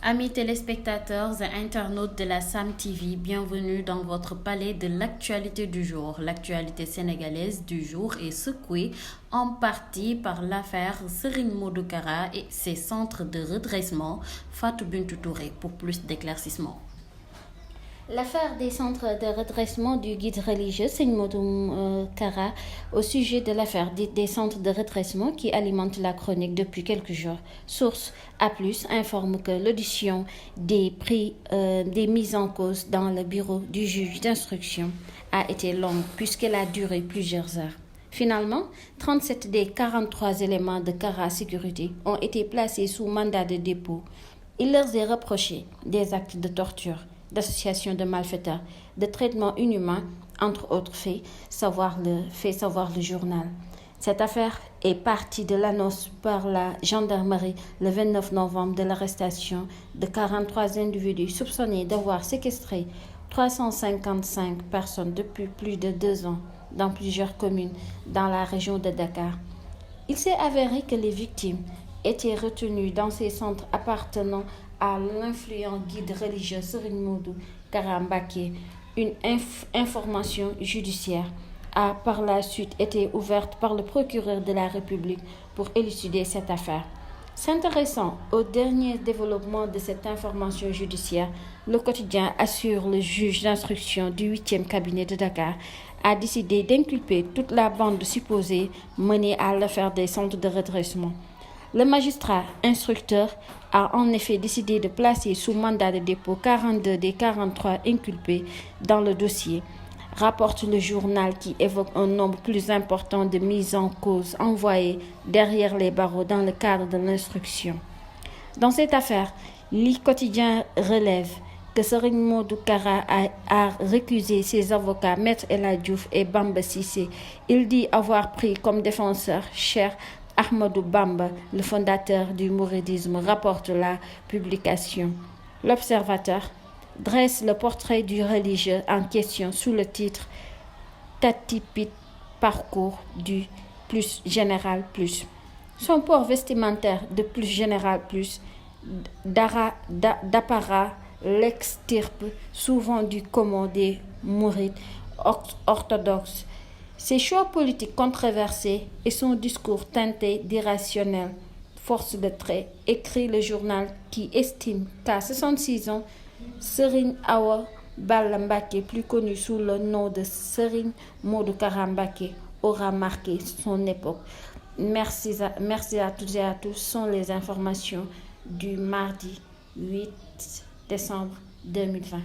Amis téléspectateurs et internautes de la SAM TV, bienvenue dans votre palais de l'actualité du jour. L'actualité sénégalaise du jour est secouée en partie par l'affaire Serigne Modou Kara et ses centres de redressement. Fatou Bintou Touré pour plus d'éclaircissements. L'affaire des centres de redressement du guide religieux Serigne Modou Kara au sujet de l'affaire des centres de redressement qui alimente la chronique depuis quelques jours. Source A+, informe que l'audition des mises en cause dans le bureau du juge d'instruction a été longue puisqu'elle a duré plusieurs heures. Finalement, 37 des 43 éléments de Kara Sécurité ont été placés sous mandat de dépôt. Il leur est reproché des actes de torture, d'association de malfaiteurs, de traitement inhumain, entre autres faits, savoir le journal. Cette affaire est partie de l'annonce par la gendarmerie le 29 novembre de l'arrestation de 43 individus soupçonnés d'avoir séquestré 355 personnes depuis plus de 2 ans dans plusieurs communes dans la région de Dakar. Il s'est avéré que les victimes étaient retenues dans ces centres appartenant à l'influent guide religieux Serigne Modou Kara Mbacké. Une information judiciaire a par la suite été ouverte par le procureur de la République pour élucider cette affaire. S'intéressant au dernier développement de cette information judiciaire, le quotidien assure le juge d'instruction du 8e cabinet de Dakar a décidé d'inculper toute la bande supposée menée à l'affaire des centres de redressement. Le magistrat instructeur a en effet décidé de placer sous mandat de dépôt 42 des 43 inculpés dans le dossier, rapporte le journal qui évoque un nombre plus important de mises en cause envoyées derrière les barreaux dans le cadre de l'instruction. Dans cette affaire, le quotidien relève que Serigne Modou Kara a récusé ses avocats Maître El Hadji Diouf et Bamba Cissé. Il dit avoir pris comme défenseur Cheikh Ahmadou Bamba, le fondateur du mouridisme, rapporte la publication. L'Observateur dresse le portrait du religieux en question sous le titre Tatipit parcours du plus général plus. Son port vestimentaire de plus général plus d'apparat l'extirpe souvent du commun des mourides orthodoxes. Ses choix politiques controversés et son discours teinté d'irrationnel force de trait, écrit le journal qui estime qu'à 66 ans, Serigne Awa Balla Mbacké, plus connu sous le nom de Serigne Modou Kara Mbacké, aura marqué son époque. Merci à toutes et à tous. Sont les informations du mardi 8 décembre 2020.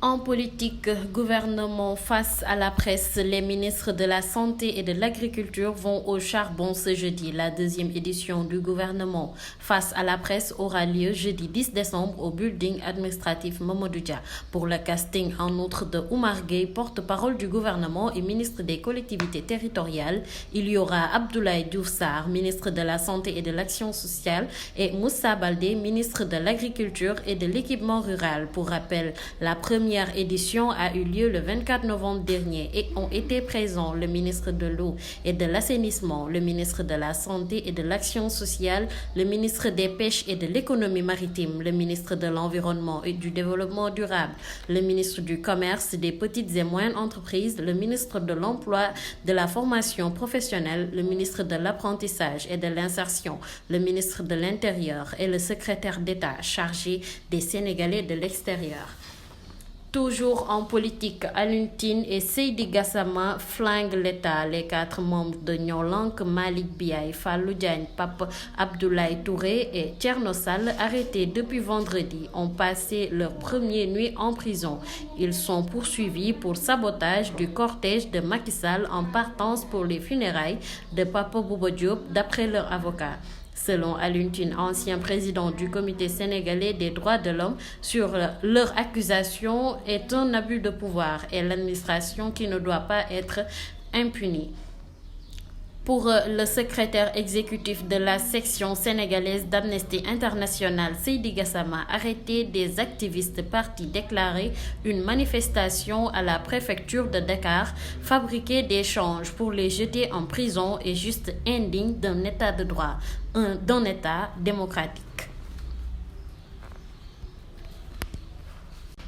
En politique, gouvernement face à la presse, les ministres de la Santé et de l'Agriculture vont au charbon ce jeudi. La deuxième édition du gouvernement face à la presse aura lieu jeudi 10 décembre au building administratif Mamadou Dia. Pour le casting en outre de Oumar Gueye, porte-parole du gouvernement et ministre des collectivités territoriales, il y aura Abdoulaye Diouf Sarr, ministre de la Santé et de l'Action sociale, et Moussa Baldé, ministre de l'Agriculture et de l'Équipement rural. Pour rappel, la première édition a eu lieu le 24 novembre dernier et ont été présents le ministre de l'Eau et de l'Assainissement, le ministre de la Santé et de l'Action sociale, le ministre des Pêches et de l'Économie maritime, le ministre de l'Environnement et du Développement durable, le ministre du Commerce, des petites et moyennes entreprises, le ministre de l'Emploi, de la formation professionnelle, le ministre de l'Apprentissage et de l'Insertion, le ministre de l'Intérieur et le secrétaire d'État chargé des Sénégalais de l'extérieur. Toujours en politique, Alioune Tine et Seydi Gassama flinguent l'État. Les 4 membres de Noo Lank, Malick Biaye, Fallou Diagne, Pape Abdoulaye Touré et Thierno Sall, arrêtés depuis vendredi, ont passé leur première nuit en prison. Ils sont poursuivis pour sabotage du cortège de Macky Sall en partance pour les funérailles de Papa Bouba Diop, d'après leur avocat. Selon Alioune Tine, ancien président du Comité sénégalais des droits de l'homme, sur leur accusation est un abus de pouvoir et l'administration qui ne doit pas être impunie. Pour le secrétaire exécutif de la section sénégalaise d'Amnesty International, Seydi Gassama, arrêté des activistes partis déclarer une manifestation à la préfecture de Dakar, fabriquer des changes pour les jeter en prison est juste indigne d'un état de droit, d'un état démocratique.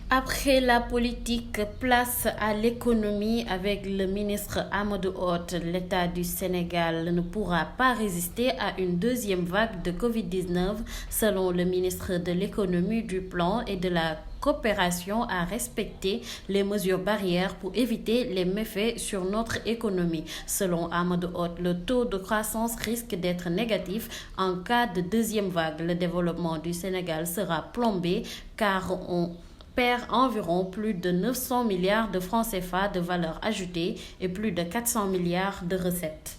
Après la politique, place à l'économie avec le ministre Amadou Hott. L'État du Sénégal ne pourra pas résister à une deuxième vague de Covid-19, selon le ministre de l'économie, du plan et de la coopération à respecter les mesures barrières pour éviter les méfaits sur notre économie. Selon Amadou Hott, le taux de croissance risque d'être négatif en cas de deuxième vague. Le développement du Sénégal sera plombé car on perd environ plus de 900 milliards de francs CFA de valeur ajoutée et plus de 400 milliards de recettes.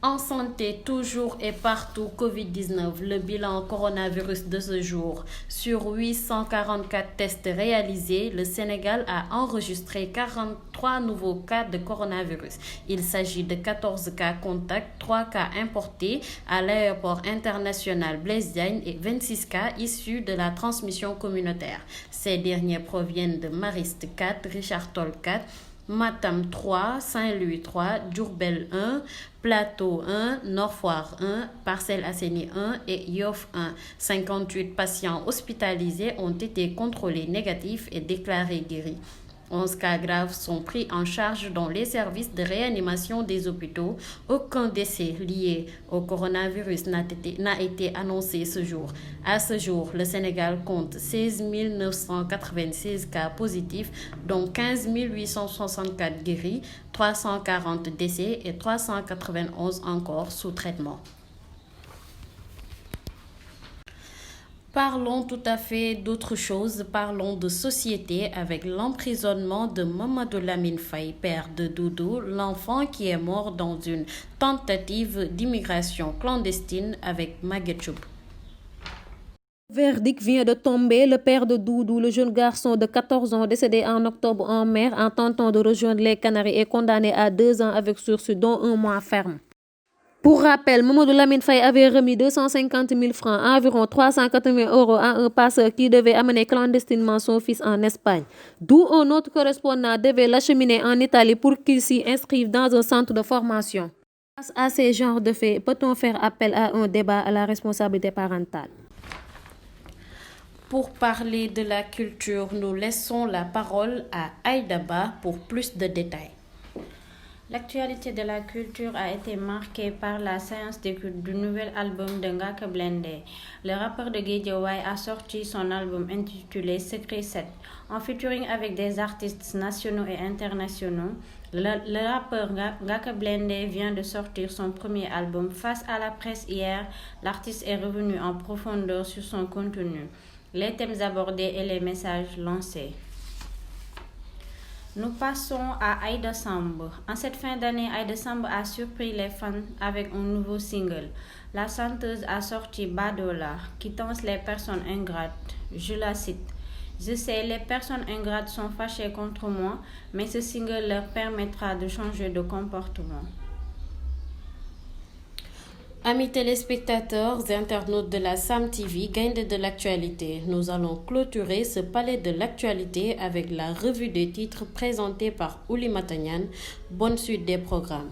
En santé, toujours et partout, Covid-19, le bilan coronavirus de ce jour. Sur 844 tests réalisés, le Sénégal a enregistré 43 nouveaux cas de coronavirus. Il s'agit de 14 cas contacts, 3 cas importés à l'aéroport international Blaise Diagne et 26 cas issus de la transmission communautaire. Ces derniers proviennent de Mariste 4, Richard Toll 4, Matam 3, Saint-Louis 3, Diourbel 1, Plateau 1, Nord Foire 1, Parcelles Assainies 1 et Yoff 1. 58 patients hospitalisés ont été contrôlés négatifs et déclarés guéris. 11 cas graves sont pris en charge dans les services de réanimation des hôpitaux. Aucun décès lié au coronavirus n'a été annoncé ce jour. À ce jour, le Sénégal compte 16 996 cas positifs, dont 15 864 guéris, 340 décès et 391 encore sous traitement. Parlons tout à fait d'autre chose, parlons de société avec l'emprisonnement de Mamadou Lamine Faye, père de Doudou, l'enfant qui est mort dans une tentative d'immigration clandestine avec Maguette Choub. Le verdict vient de tomber. Le père de Doudou, le jeune garçon de 14 ans décédé en octobre en mer en tentant de rejoindre les Canaries, est condamné à 2 ans avec sursis, dont 1 mois ferme. Pour rappel, Mamadou Lamine Faye avait remis 250 000 francs, environ 380 € à un passeur qui devait amener clandestinement son fils en Espagne. D'où un autre correspondant devait l'acheminer en Italie pour qu'il s'y inscrive dans un centre de formation. Face à ces genres de faits, peut-on faire appel à un débat à la responsabilité parentale? Pour parler de la culture, nous laissons la parole à Aïda Ba pour plus de détails. L'actualité de la culture a été marquée par la séance d'écoute du nouvel album de Ngaaka Blindé. Le rappeur de Guédiawaye a sorti son album intitulé Secret 7. En featuring avec des artistes nationaux et internationaux, le rappeur Ngaaka Blindé vient de sortir son premier album. Face à la presse hier, l'artiste est revenu en profondeur sur son contenu, les thèmes abordés et les messages lancés. Nous passons à Aïda Samb. En cette fin d'année, Aïda Samb a surpris les fans avec un nouveau single. La chanteuse a sorti Badola, qui tense les personnes ingrates. Je la cite. Je sais, les personnes ingrates sont fâchées contre moi, mais ce single leur permettra de changer de comportement. Amis téléspectateurs et internautes de la Sam TV, gagnez de l'actualité. Nous allons clôturer ce palais de l'actualité avec la revue des titres présentée par Ouli Matagnan. Bonne suite des programmes.